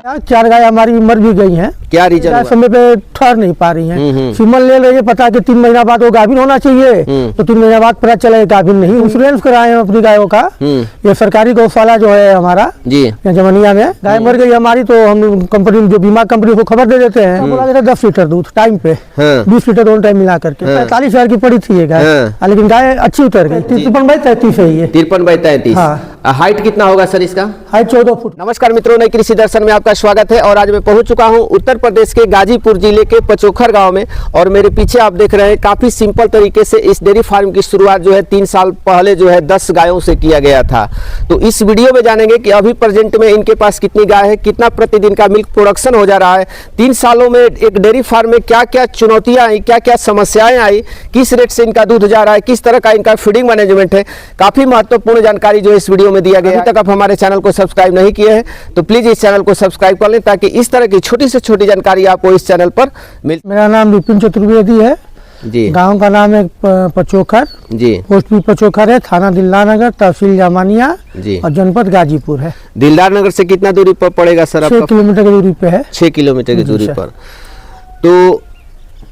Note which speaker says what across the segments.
Speaker 1: 4 गाय हमारी मर भी गई हैं।
Speaker 2: क्या रीजन हुआ?
Speaker 1: समय पे ठहर नहीं पा रही हैं। फीमेल ले रही है, पता कि 3 महीना बाद वो गाभिन होना चाहिए, तो 3 महीना बाद पता चला गाभिन नहीं। इंश्योरेंस कराए हैं अपनी गायों का। ये सरकारी गौशाला जो है हमारा जी जमनिया में, गाय मर गई हमारी तो हम कंपनी जो बीमा कंपनी को खबर दे देते हैं, बोला जाता है 10 लीटर दूध टाइम पे, 20 लीटर दोनों टाइम मिला करके। 45,000 की पड़ी थी ये गाय, लेकिन गाय अच्छी उतर गई। 53/33 है ये।
Speaker 2: 53/33। हाइट कितना होगा सर इसका?
Speaker 1: Height 14 foot.
Speaker 2: नमस्कार मित्रों, नई कृषि दर्शन में आपका स्वागत है। और आज मैं पहुंच चुका हूं उत्तर प्रदेश के गाजीपुर जिले के पचोखर गांव में। और मेरे पीछे आप देख रहे हैं काफी सिंपल तरीके से इस डेयरी फार्म की शुरुआत जो है 3 साल पहले जो है 10 गायों से किया गया था। तो इस वीडियो में जानेंगे कि अभी प्रेजेंट में इनके पास कितनी गाय है, कितना प्रतिदिन का मिल्क प्रोडक्शन हो जा रहा है, 3 सालों में एक डेयरी फार्म में क्या क्या चुनौतियां आई, क्या क्या समस्याएं आई, किस रेट से इनका दूध जा रहा है, किस तरह का इनका फीडिंग मैनेजमेंट है। काफी महत्वपूर्ण जानकारी जो इस वीडियो में दिया गया है। अभी तक आप हमारे चैनल को सब्सक्राइब नहीं किए हैं तो प्लीज इस चैनल को सब्सक्राइब कर लें, ताकि इस तरह की छोटी से छोटी जानकारी आपको इस चैनल पर मिल।
Speaker 1: मेरा नाम विपिन चतुर्वेदी है जी। गांव का नाम है पचोखर जी। पोस्ट भी पचोखर है, थाना दिलदार नगर, तहसील जामानिया जी, और जनपद गाजीपुर है।
Speaker 2: दिलदार नगर से कितना दूरी पर पड़ेगा सर?
Speaker 1: 6 किलोमीटर की दूरी पे है।
Speaker 2: 6 किलोमीटर की दूरी पर। तो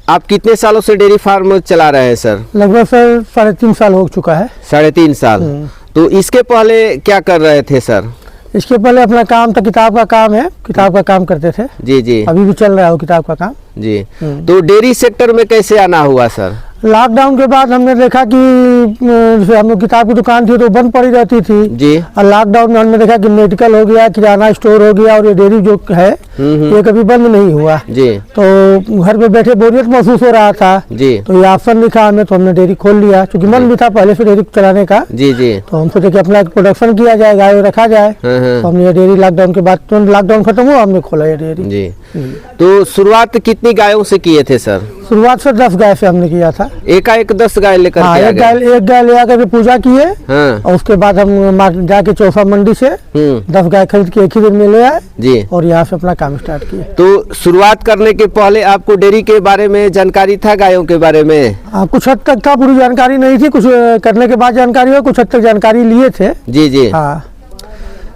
Speaker 2: आप कितने सालों से डेयरी फार्म चला रहे हैं सर?
Speaker 1: लगभग सर 3.5 साल हो चुका है।
Speaker 2: 3.5 साल। तो इसके पहले क्या कर रहे थे सर?
Speaker 1: इसके पहले अपना काम था, किताब का काम है, किताब का काम करते थे जी जी। अभी भी चल रहा है वो किताब का काम जी।
Speaker 2: तो डेयरी सेक्टर में कैसे आना हुआ सर?
Speaker 1: लॉकडाउन के बाद हमने देखा कि हम लोग किताब की दुकान थी तो बंद पड़ी रहती थी जी। और लॉकडाउन में हमने देखा कि मेडिकल हो गया, किराना स्टोर हो गया, और ये डेयरी जो है ये कभी बंद नहीं हुआ जी। तो घर पे बैठे बोरियत महसूस हो रहा था जी। तो ये ऑप्शन दिखा हमें, तो हमने डेयरी खोल लिया, क्योंकि मन भी था पहले से डेयरी चलाने का जी जी। तो हम सोचे कि अपना प्रोडक्शन किया जाए, गाय रखा जाए। तो हमने ये डेयरी लॉकडाउन के बाद, तो लॉकडाउन खत्म हुआ, हमने खोला ये डेयरी जी।
Speaker 2: तो शुरुआत कितनी गायों से किए थे सर?
Speaker 1: शुरुआत से 10 गाय से हमने किया था।
Speaker 2: एक 10 गाय लेकर
Speaker 1: एक गाय ले आकर के पूजा किए और उसके बाद हम जाके चौसा मंडी से 10 गाय खरीद के एक ही दिन में ले आए जी, और यहाँ से अपना काम स्टार्ट किए।
Speaker 2: तो शुरुआत करने के पहले आपको डेयरी के बारे में जानकारी था, गायों के बारे में?
Speaker 1: कुछ हद तक था, पूरी जानकारी नहीं थी, कुछ करने के बाद जानकारी हुआ, कुछ हद तक जानकारी लिए थे जी जी। हाँ।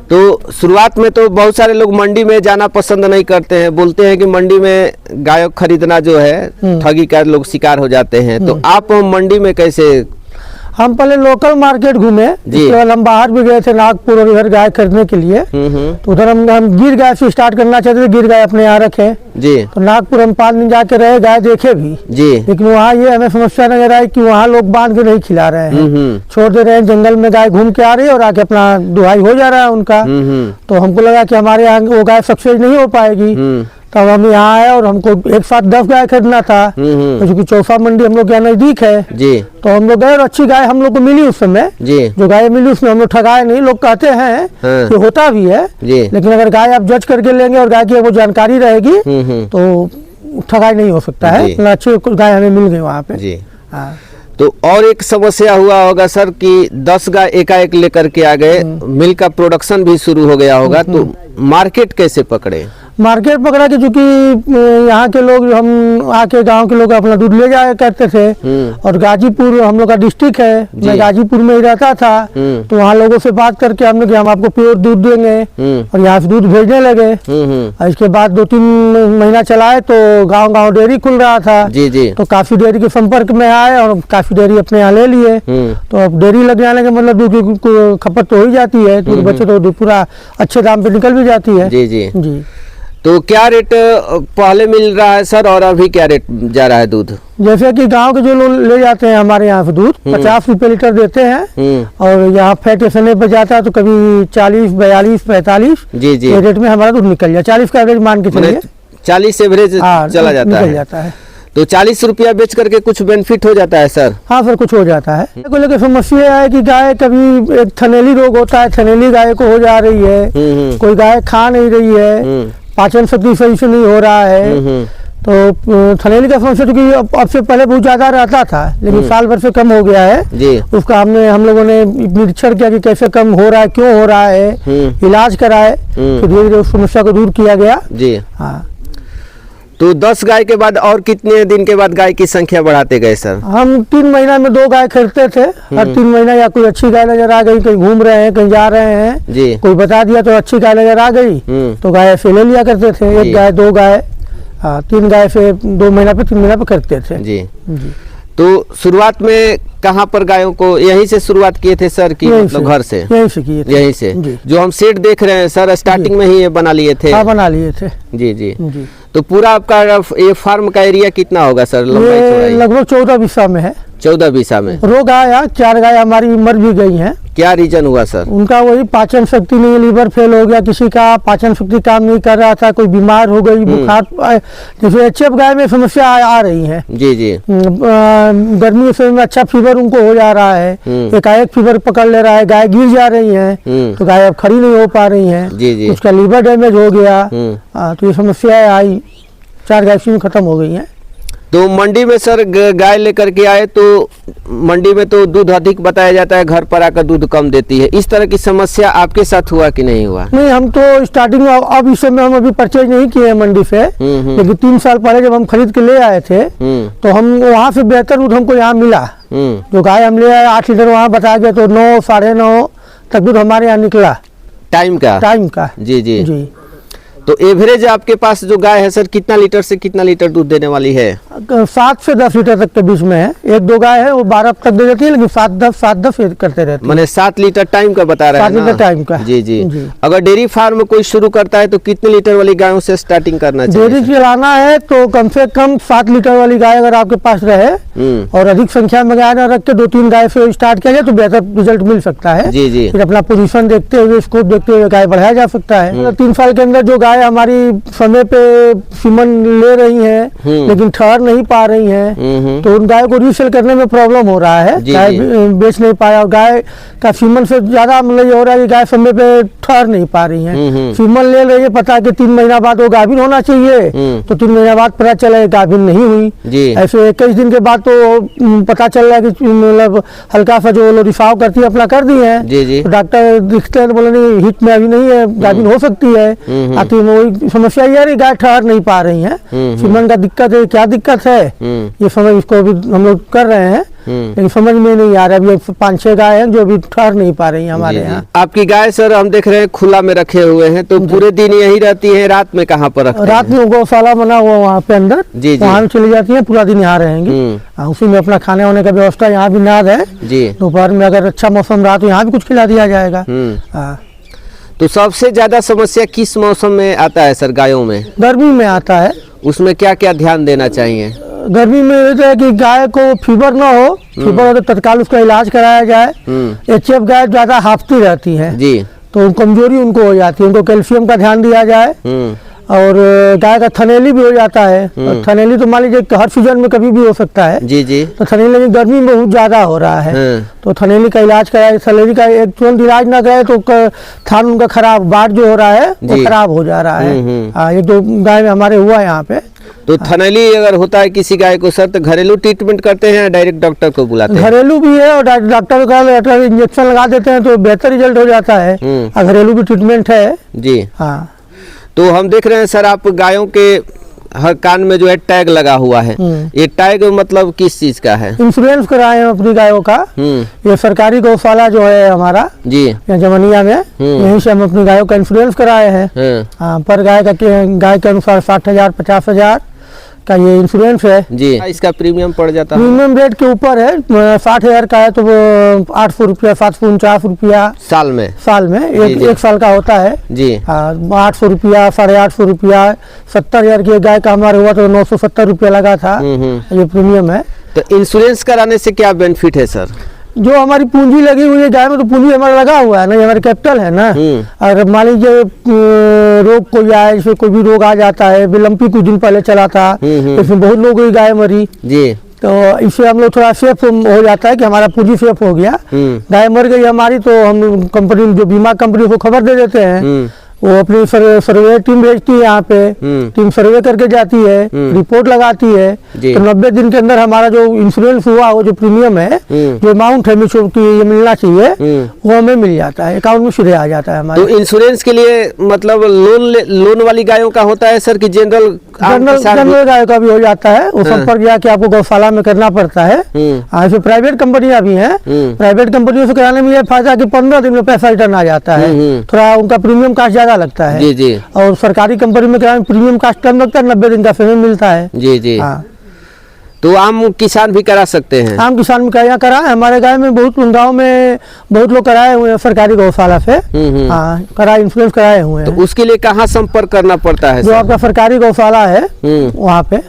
Speaker 2: तो शुरुआत में तो बहुत सारे लोग मंडी में जाना पसंद नहीं करते हैं, बोलते हैं कि मंडी में गाय खरीदना जो है ठगी का लोग शिकार हो जाते हैं। तो आप मंडी में कैसे?
Speaker 1: हम पहले लोकल मार्केट घूमे, हम बाहर भी गए थे नागपुर और इधर गाय खरीदने के लिए। तो उधर हम गिर गाय से स्टार्ट करना चाहते थे, गिर गाय अपने यहाँ रखे जी। तो नागपुर हम 5 दिन जाके रहे, गाय देखे भी जी, लेकिन वहाँ ये हमें समस्या नजर आई कि वहाँ लोग बांध के नहीं खिला रहे हैं, छोड़ दे रहे हैं। जंगल में गाय घूम के आ रही है और आके अपना दुहाई हो जा रहा है उनका। तो हमको लगा कि हमारे यहाँ वो गाय सक्सेस नहीं हो पाएगी। तब हम यहाँ आए और हमको एक साथ 10 गाय खरीदना था, क्योंकि चौसा मंडी हम लोग यहाँ नजदीक है जी। तो हम लोग गए और अच्छी गाय हम लोग को मिली उस समय जी। जो गाय मिली उसमें हम लोग ठगाए नहीं, लोग कहते हैं कि होता भी है जी। लेकिन अगर गाय आप जज करके लेंगे और गाय की वो जानकारी रहेगी तो ठगाई नहीं हो सकता है। अच्छी गाय हमें मिल गई वहाँ पे जी। हाँ।
Speaker 2: तो और एक समस्या हुआ होगा सर कि 10 गाय एकाएक लेकर के आ गए, मिल्क का प्रोडक्शन भी शुरू हो गया होगा, तो मार्केट कैसे पकड़े?
Speaker 1: मार्केट पकड़ा कि चूंकि यहाँ के लोग, हम आके गांव के लोग अपना दूध ले जाया करते थे, और गाजीपुर हम लोग का डिस्ट्रिक्ट है, मैं गाजीपुर में ही रहता था। तो वहाँ लोगों से बात करके हमने कि हम आपको प्योर दूध देंगे, और यहाँ से दूध भेजने लगे। और इसके बाद 2-3 महीना चलाए तो गाँव गाँव डेयरी खुल रहा था जी जी। तो काफी डेयरी के संपर्क में आए और काफी डेयरी अपने यहाँ ले लिए। तो अब डेयरी लग जाने के मतलब दूध की खपत तो हो ही जाती है, दूध बचे तो पूरा अच्छे दाम पे निकल भी जाती है
Speaker 2: जी जी जी। तो क्या रेट पहले मिल रहा है सर, और अभी क्या रेट जा रहा है दूध?
Speaker 1: जैसे कि गांव के जो लोग ले जाते हैं हमारे यहाँ से दूध 50 रुपए लीटर देते हैं, और यहाँ फैट स्टेशन पे जाता है तो कभी 40, 42, 45 जी जी रेट में हमारा दूध निकल जाए। 40 का एवरेज मान के चलिए,
Speaker 2: 40 एवरेज चला जाता है। तो 40 रुपया बेच करके कुछ बेनिफिट हो जाता है सर?
Speaker 1: हाँ सर, कुछ हो जाता है। को लेकर समस्या है कि गाय कभी एक थनैली रोग होता है, थनैली गाय को हो जा रही है, कोई गाय खा नहीं रही है, पाचन शक्ति सही से नहीं हो रहा है। तो थनैली का समस्या क्योंकि अब से पहले बहुत ज्यादा रहता था, लेकिन साल भर से कम हो गया है जी। उसका हम लोगों ने निरीक्षण किया कि कैसे कम हो रहा है, क्यों हो रहा है, इलाज कराए, तो धीरे धीरे उस समस्या को दूर किया गया जी। हाँ।
Speaker 2: तो 10 गाय के बाद और कितने दिन के बाद गाय की संख्या बढ़ाते गए सर?
Speaker 1: हम 3 महीना में 2 गाय खरीदते थे। हर 3 महीना या कोई अच्छी गाय नजर आ गई, कहीं घूम रहे हैं, कहीं जा रहे हैं
Speaker 2: जी,
Speaker 1: कोई बता दिया तो अच्छी गाय नजर आ गई तो गाय ऐसे ले लिया करते थे। 1 गाय 2 गाय 3 गाय से 2 महीना पे 3 महीना पे करते थे
Speaker 2: जी।
Speaker 1: जी।
Speaker 2: तो शुरुआत में कहाँ पर गायों को यहीं से शुरुआत किए थे सर की मतलब घर से?
Speaker 1: यहीं से किए थे।
Speaker 2: यहीं से जो हम सेट देख रहे हैं सर स्टार्टिंग में ही ये बना लिए थे?
Speaker 1: हाँ बना लिए थे
Speaker 2: जी जी
Speaker 1: जी।
Speaker 2: तो पूरा आपका ये फार्म का एरिया कितना होगा सर? लंबाई चौड़ाई
Speaker 1: लगभग 14 बीसा में है।
Speaker 2: 14 बीसा में।
Speaker 1: रोग आया, 4 गाय हमारी मर भी गई हैं।
Speaker 2: क्या रीजन हुआ सर?
Speaker 1: उनका वही पाचन शक्ति नहीं, लीवर फेल हो गया, किसी का पाचन शक्ति काम नहीं कर रहा था, कोई बीमार हो गई, बुखार, जैसे एचएफ गाय में समस्या आ रही है
Speaker 2: जी जी।
Speaker 1: गर्मी से में अच्छा फीवर उनको हो जा रहा है, एकाएक फीवर पकड़ ले रहा है, गाय गिर जा रही है तो गाय अब खड़ी नहीं हो पा रही है
Speaker 2: जी जी।
Speaker 1: उसका लीवर डैमेज हो गया तो ये समस्या आई, 4 गाय इसी में खत्म हो गई हैं।
Speaker 2: तो मंडी में सर गाय लेकर के आए तो मंडी में तो दूध अधिक बताया जाता है, घर पर आकर दूध कम देती है, इस तरह की समस्या आपके साथ हुआ कि नहीं हुआ?
Speaker 1: नहीं, हम तो स्टार्टिंग में, अब इस समय हम अभी परचेज नहीं किए हैं मंडी से, लेकिन 3 साल पहले जब हम खरीद के ले आए थे तो हम वहाँ से बेहतर दूध हमको यहाँ मिला। जो गाय हम ले आए 8 लीटर वहाँ बताया गया तो 9 साढ़े 9 तक दूध हमारे यहाँ निकला
Speaker 2: टाइम का। जी जी
Speaker 1: जी।
Speaker 2: तो एवरेज आपके पास जो गाय है सर कितना लीटर से कितना लीटर दूध देने वाली है?
Speaker 1: 7 से 10 लीटर तक के बीच में है। 1-2 गाय है वो 12 तक दे देती है, लेकिन 7-10 करते रहते हैं।
Speaker 2: मैंने 7 लीटर टाइम का बता रहा है
Speaker 1: 7 लीटर टाइम का।
Speaker 2: जी जी। अगर डेयरी फार्म कोई शुरू करता है तो कितने लीटर वाली गायों से स्टार्टिंग करना चाहिए?
Speaker 1: डेयरी चलाना है तो कम से कम 7 लीटर वाली गाय अगर आपके पास रहे और अधिक संख्या में गाय न रख के 2-3 गाय से स्टार्ट किया जाए तो बेहतर रिजल्ट मिल सकता है।
Speaker 2: जी जी।
Speaker 1: फिर अपना पोजीशन देखते हुए, स्कोप देखते हुए गाय बढ़ाया जा सकता है। 3 साल के अंदर जो गाय हमारी समय पे सीमन ले रही हैं लेकिन ठहर नहीं पा रही हैं तो उन गाय को रीसेल करने में प्रॉब्लम हो रहा है, गाय बेच नहीं पाया। गाय का सीमन से ज्यादा मतलब ये हो रहा है कि गाय समय पे ठहर नहीं पा रही है, सीमन ले रही है, पता है कि 3 महीना बाद वो गाभिन होना चाहिए तो 3 महीना बाद पता चला गाभिन नहीं हुई। ऐसे 21 दिन के बाद तो पता चल रहा है कि मतलब हल्का सा जो रिसाव करती है अपना कर दी है तो डॉक्टर दिखते हैं तो बोले नहीं हिट में अभी नहीं है, गाभिन हो सकती है। आखिर वही समस्या ये गाय ठहर नहीं पा रही है, सीमन का दिक्कत है, क्या दिक्कत है ये समझ इसको अभी हम लोग कर रहे हैं लेकिन समझ में नहीं आ रहा। अभी 5-6 गाय हैं जो अभी ठहर नहीं पा रही हैं हमारे यहाँ।
Speaker 2: आपकी गाय सर हम देख रहे हैं खुला में रखे हुए हैं तो पूरे दिन यही रहती है, रात में कहाँ पर रखते हैं?
Speaker 1: रात में गौशाला बना हुआ वहाँ पे अंदर, वहाँ चली जाती है, पूरा दिन यहाँ रहेंगी। उसी में अपना खाने वाने का व्यवस्था यहाँ भी नाद है। दोपहर में अगर अच्छा मौसम रहा तो यहाँ भी कुछ खिला दिया जाएगा।
Speaker 2: तो सबसे ज्यादा समस्या किस मौसम में आता है सर गायों में?
Speaker 1: गर्मी में आता है।
Speaker 2: उसमें क्या क्या ध्यान देना चाहिए?
Speaker 1: गर्मी में ये है कि गाय को फीवर ना हो, फीवर हो तो तत्काल उसका इलाज कराया जाए। एचएफ गाय ज्यादा हाफती रहती है जी तो कमजोरी उनको हो जाती है, उनको कैल्शियम का ध्यान दिया जाए। और गाय का थनेली भी हो जाता है, थनेली तो मान लीजिए हर सीजन में कभी भी हो सकता है जी जी। तो थनेली गर्मी में बहुत ज्यादा हो रहा है तो थनेली का इलाज कराए। थनेली का एक तुरंत इलाज ना कराए तो थान उनका खराब, बाढ़ जो हो रहा है वो खराब हो जा रहा है। ये 2 गाय में हमारे हुआ यहाँ पे।
Speaker 2: तो थनेली अगर होता है किसी गाय को सर तो घरेलू ट्रीटमेंट करते हैं, डायरेक्ट डॉक्टर को बुलाते हैं? घरेलू
Speaker 1: भी है और डॉक्टर का इंजेक्शन लगा देते हैं तो बेहतर रिजल्ट हो जाता है। घरेलू भी ट्रीटमेंट है जी। हाँ
Speaker 2: तो हम देख रहे हैं सर आप गायों के हर कान में जो है टैग लगा हुआ है, ये टैग मतलब किस चीज का है?
Speaker 1: इंश्योरेंस कराए हैं अपनी गायों का। ये सरकारी गौशाला जो है हमारा जी जमनिया में, यहीं से हम अपनी गायों का इंश्योरेंस कराए हैं। हाँ, पर गाय के अनुसार 60,000 50,000 का ये इंश्योरेंस है
Speaker 2: जी। इसका प्रीमियम पड़ जाता है?
Speaker 1: प्रीमियम रेट के ऊपर है, 60,000 का है तो वो 800 रुपया 749 रुपया साल में एक साल का होता है जी। 800 रुपया 850 रुपया। 70,000 की गाय का हमारे हुआ तो 970 रुपया लगा था, ये प्रीमियम है।
Speaker 2: तो इंश्योरेंस कराने से क्या बेनिफिट है सर?
Speaker 1: जो हमारी पूंजी लगी हुई है गाय में तो पूंजी हमारा लगा हुआ है ना, ये हमारी कैपिटल है ना। और मान लीजिए रोग कोई आए, जैसे कोई भी रोग आ जाता है, विलंपी कुछ दिन पहले चला था इसमें बहुत लोगों की गाय मरी जी तो इससे हम लोग थोड़ा सेफ हो जाता है कि हमारा पूंजी सेफ हो गया। गाय मर गई हमारी तो हम कंपनी जो बीमा कंपनी को खबर दे देते हैं वो अपनी सर्वे टीम भेजती है यहाँ पे, टीम सर्वे करके जाती है, रिपोर्ट लगाती है, तो 90 दिन के अंदर हमारा जो इंश्योरेंस हुआ वो जो प्रीमियम है, जो अमाउंट है की ये मिलना चाहिए, वो हमें मिल जाता है, अकाउंट में सीधे आ जाता है हमारे।
Speaker 2: तो इंश्योरेंस के लिए मतलब लोन वाली गायों का होता है सर कि जनरल
Speaker 1: गायों का भी हो जाता है, वो संपर्क जाके आपको गौशाला में करना पड़ता है। ऐसे प्राइवेट कंपनियां भी हैं, प्राइवेट कंपनियों से कराने में ये फायदा कि 15 दिन में पैसा रिटर्न आ जाता है, थोड़ा उनका प्रीमियम कास्ट ज्यादा लगता है।
Speaker 2: जी जी।
Speaker 1: और सरकारी कंपनी में कराने प्रीमियम कास्ट कम लगता है, 90 दिन का पेमेंट मिलता है।
Speaker 2: जी जी। हाँ। तो आम किसान भी करा सकते हैं?
Speaker 1: आम किसान भी यहाँ करा है, हमारे गाँव में बहुत गाँव में बहुत लोग कराए हुए हैं सरकारी गौशाला से। हाँ, करा इंश्योरेंस कराए हुए हैं।
Speaker 2: तो उसके लिए कहाँ संपर्क करना पड़ता है?
Speaker 1: जो आपका सरकारी गौशाला है वहाँ पे,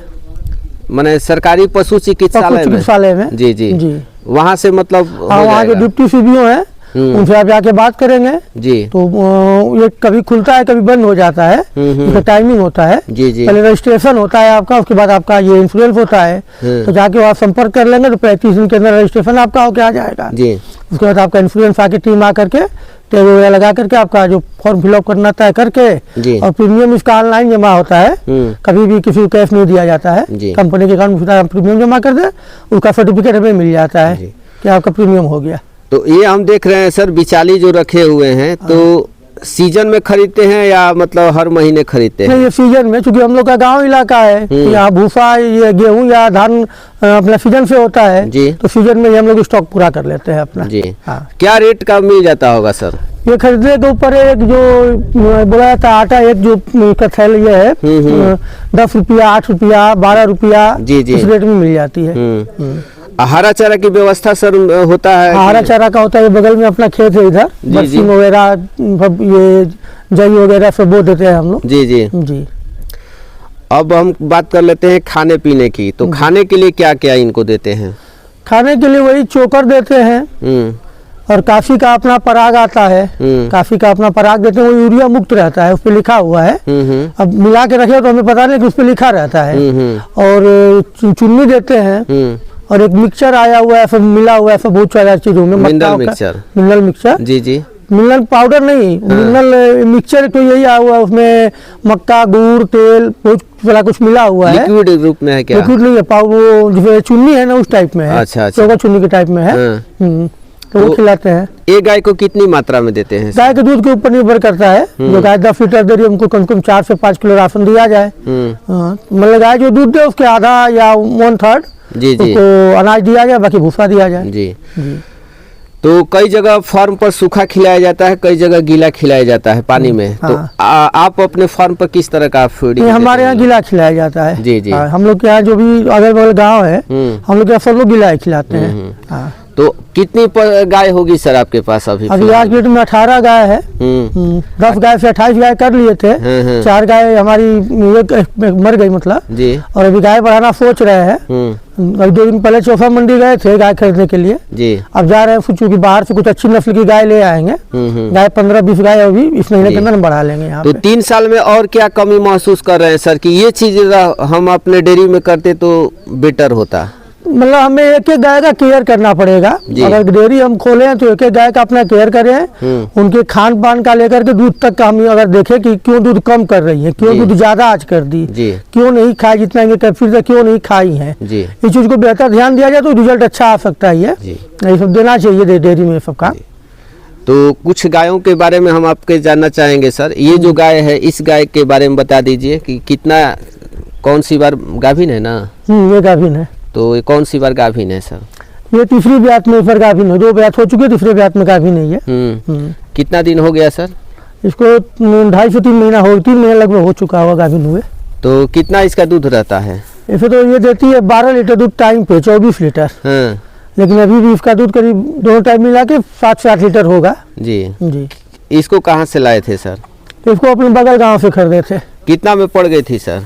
Speaker 2: माने सरकारी पशु चिकित्सालय में। जी जी जी। वहाँ से मतलब
Speaker 1: वहाँ के डिप्टी सीबीओ है, उनसे आप जाके बात करेंगे जी। तो ये कभी खुलता है कभी बंद हो जाता है, इसका टाइमिंग होता है। जी जी। पहले रजिस्ट्रेशन होता है आपका, उसके बाद आपका ये इंश्योरेंस होता है। तो जाके वहाँ संपर्क कर लेंगे तो 35 दिन के अंदर रजिस्ट्रेशन आपका होके आ जाएगा जी। उसके बाद आपका इंश्योरेंस आके टीम आ करके टैग वगैरह लगा करके आपका जो फॉर्म फिलअप करना तय करके, और प्रीमियम इसका ऑनलाइन जमा होता है, कभी भी किसी को कैश नहीं दिया जाता है, कंपनी के अकाउंट में प्रीमियम जमा कर दे, उसका सर्टिफिकेट हमें मिल जाता है कि आपका प्रीमियम हो गया।
Speaker 2: तो ये हम देख रहे हैं सर बिचाली जो रखे हुए हैं, तो सीजन में खरीदते हैं या मतलब हर महीने खरीदते हैं?
Speaker 1: नहीं, ये सीजन में, क्योंकि हम लोग का गांव इलाका है, यहाँ भूसा ये गेहूं या धान अपना सीजन से होता है जी। तो सीजन में हम लोग स्टॉक पूरा कर लेते हैं अपना जी। हाँ।
Speaker 2: क्या रेट का मिल जाता होगा सर?
Speaker 1: ये खरीदने के ऊपर एक जो बोला जाता है आटा, एक जो थैल ये है 10 रुपया, 8 रुपया, 12 रुपया जी जी, इस रेट में मिल जाती है।
Speaker 2: हरा चारा की व्यवस्था सर होता है?
Speaker 1: हरा चारा का होता है, बगल में अपना खेत है इधर, बरसीम वगैरह ये जई वगैरह सब बो देते हैं हम लोग। जी जी जी।
Speaker 2: अब हम बात कर लेते हैं खाने पीने की। तो खाने के लिए क्या क्या इनको देते हैं?
Speaker 1: खाने के लिए वही चोकर देते हैं, और काफी का अपना पराग आता है, काफी का अपना पराग देते हैं, वो यूरिया मुक्त रहता है, उस पर लिखा हुआ है। अब मिला के रखे तो हमें पता नहीं कि उस पर लिखा रहता है। और चुन्नी देते हैं, और एक मिक्सचर आया हुआ है, सब मिला हुआ है, सब बहुत सारा चीजों में मिनरल मिक्सचर जी जी। मिनरल पाउडर नहीं, मिनरल मिक्सचर तो यही आया हुआ है, उसमें मक्का, गुड़, तेल बहुत सारा कुछ मिला हुआ है।
Speaker 2: लिक्विड रूप में है क्या?
Speaker 1: लिक्विड नहीं है, वो जो चुन्नी है ना उस टाइप में है। अच्छा अच्छा। चुन्नी के टाइप में है। तो वो खिलाते हैं।
Speaker 2: एक गाय को कितनी मात्रा में देते हैं?
Speaker 1: गाय के दूध के ऊपर निर्भर करता है, जो गाय 10 लीटर दे रही है उनको कम से कम 4 से 5 किलो राशन दिया जाए। मतलब गाय जो दूध दे उसके आधा या 1/3 जी जी तो अनाज दिया जाए, बाकी भूसा दिया जाए जी जी।
Speaker 2: तो कई जगह फार्म पर सूखा खिलाया जाता है, कई जगह गीला खिलाया जाता है पानी में। तो आप अपने फार्म पर किस तरह का फीडिंग?
Speaker 1: हमारे यहाँ गीला खिलाया जाता है जी जी। हम लोग के यहाँ जो भी अगल बगल गाँव है, हम लोग सब लोग गीला खिलाते हैं।
Speaker 2: तो कितनी गाय होगी सर आपके पास अभी?
Speaker 1: आज डेट में 18 गाय है। 10 गाय से 28 गाय कर लिए थे। 4 गाय हमारी मर गई मतलब जी। और अभी गाय बढ़ाना सोच रहे हैं। अभी 2 दिन पहले चौसा मंडी गए थे गाय खरीदने के लिए जी। अब जा रहे हैं, क्योंकि बाहर से कुछ अच्छी नस्ल की गाय ले आएंगे। गाय 15-20 गाय अभी इस महीने के अंदर बढ़ा लेंगे यहाँ।
Speaker 2: तो 3 साल में और क्या कमी महसूस कर रहे हैं सर कि ये चीज हम अपने डेयरी में करते तो बेटर होता?
Speaker 1: मतलब हमें एक एक गाय का केयर करना पड़ेगा। अगर डेयरी हम खोले हैं तो एक एक गाय का अपना केयर करें, उनके खान पान का लेकर के दूध तक का हम अगर देखें कि क्यों दूध कम कर रही है, क्यों दूध ज्यादा आज कर दी, क्यों नहीं खाई जितना इनके कैप्सूल से क्यों नहीं खाई है, इस चीज को बेहतर ध्यान दिया जाए तो रिजल्ट अच्छा आ सकता है। ये सब देना चाहिए डेयरी में सबका।
Speaker 2: तो कुछ गायों के बारे में हम आपके जानना चाहेंगे सर। ये जो गाय है, इस गाय के बारे में बता दीजिए कि कितना, कौन सी बार गाभिन है ना?
Speaker 1: ये गाभिन है।
Speaker 2: तो ये कौन सी बार गाभिन है सर?
Speaker 1: ये तीसरी ब्यात में फिर गाभिन है, 2 ब्यात हो चुके, तीसरे ब्यात में गाभिन नहीं है।
Speaker 2: कितना दिन हो गया सर
Speaker 1: इसको? 2.5 से 3 महीना हो, 3 महीना लगभग हो चुका होगा गाभिन हुए।
Speaker 2: तो कितना इसका दूध रहता है?
Speaker 1: ऐसे तो ये देती है 12 लीटर दूध टाइम पे, 24 लीटर। लेकिन अभी भी इसका दूध करीब दोनों टाइम मिला के 7 से 8 लीटर होगा जी जी।
Speaker 2: इसको कहाँ से लाए थे सर?
Speaker 1: इसको अपने बगल गाँव से खरीदे थे।
Speaker 2: कितना में पड़ गई थी सर?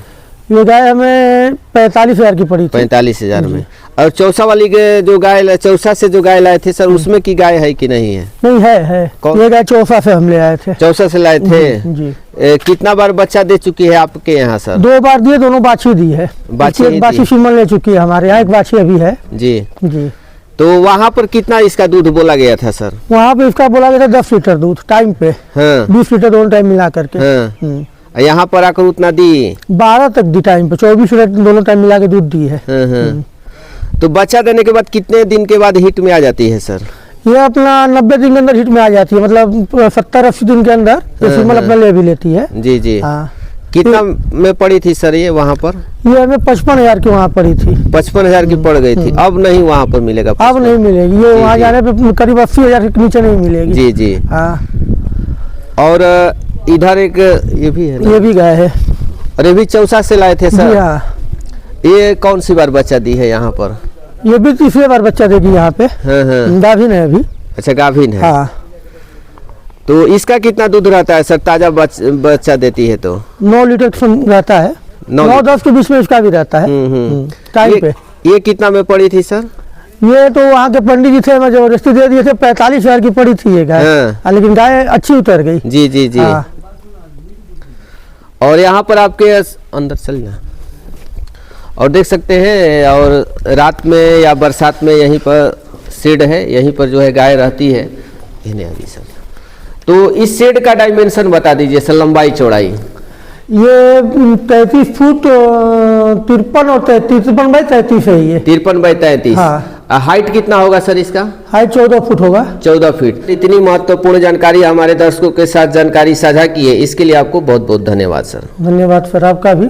Speaker 1: ये गाय हमें 45,000 की पड़ी थी।
Speaker 2: 45,000 में। और चौसा वाली जो गाय, चौसा से जो गाय लाए थे सर, उसमें की गाय है कि नहीं है?
Speaker 1: नहीं है। ये गाय चौसा से हम ले आए थे।
Speaker 2: चौसा से लाए थे जी। कितना बार बच्चा दे चुकी है आपके यहाँ सर?
Speaker 1: 2 बार दिए, दोनों बाछी दी है। एक बाछी फीमेल ले चुकी है हमारे यहाँ, एक बाछी अभी है
Speaker 2: जी जी। तो वहाँ पर कितना इसका दूध बोला गया था सर?
Speaker 1: वहाँ पे इसका बोला गया था 10 लीटर दूध टाइम पे।
Speaker 2: हाँ
Speaker 1: 20 लीटर दोनों टाइम मिला करके।
Speaker 2: हाँ। यहाँ पर आकर उतना दी?
Speaker 1: 12 तक दी टाइम पे, 24 लीटर दोनों टाइम मिला के दूध दी है।
Speaker 2: तो बच्चा देने के बाद कितने दिन के बाद हिट में आ जाती है सर?
Speaker 1: ये अपना 90 दिन के अंदर हिट में आ जाती है, मतलब 70-80 दिन के अंदर ये फीमेल अपना ले भी लेती है।
Speaker 2: जी जी।
Speaker 1: हाँ।
Speaker 2: कितना में पड़ी थी सर ये वहाँ पर?
Speaker 1: ये हमें 55,000 की वहाँ पड़ी थी।
Speaker 2: 55,000 की पड़ गई थी। अब नहीं वहाँ पर मिलेगा?
Speaker 1: अब नहीं मिलेगी, ये वहाँ जाने पे करीब 80,000 के नीचे नहीं मिलेगी।
Speaker 2: जी जी।
Speaker 1: हाँ।
Speaker 2: और इधर एक ये भी है ना?
Speaker 1: ये भी गाय है
Speaker 2: और ये भी चौसा से लाए थे सर?
Speaker 1: हाँ।
Speaker 2: ये कौन सी बार बच्चा दी है यहाँ पर?
Speaker 1: ये भी तीसरी बार बच्चा देगी यहाँ पे।
Speaker 2: हाँ।
Speaker 1: गाभिन है अभी।
Speaker 2: अच्छा गाभिन है।
Speaker 1: हाँ।
Speaker 2: तो इसका कितना दूध रहता है सर ताजा बच्चा देती है तो?
Speaker 1: 9 लीटर रहता है, 9-10 के बीच में इसका भी रहता है टाइम पे।
Speaker 2: ये कितना में पड़ी थी सर?
Speaker 1: ये तो वहाँ के पंडित जी थे, मैं जबरदस्ती दे दिए थे, 45,000 की पड़ी थी ये गाय।
Speaker 2: हाँ।
Speaker 1: लेकिन गाय अच्छी उतर गई।
Speaker 2: जी जी जी।
Speaker 1: हाँ।
Speaker 2: और यहाँ पर आपके अंदर चलना और देख सकते हैं, और रात में या बरसात में यहीं पर शेड है, यहीं पर जो है गाय रहती है। इन्हें अभी सर तो इस शेड का डायमेंशन बता दीजिए सर, लंबाई चौड़ाई।
Speaker 1: ये 33 फुट 53 और 53 बाई 33 है ये।
Speaker 2: 53 बाई 33।
Speaker 1: हाँ।
Speaker 2: हाइट कितना होगा सर इसका?
Speaker 1: हाइट 14 फुट होगा।
Speaker 2: 14 फीट। इतनी महत्वपूर्ण जानकारी हमारे दर्शकों के साथ जानकारी साझा की है, इसके लिए आपको बहुत बहुत धन्यवाद सर।
Speaker 1: धन्यवाद सर आपका भी।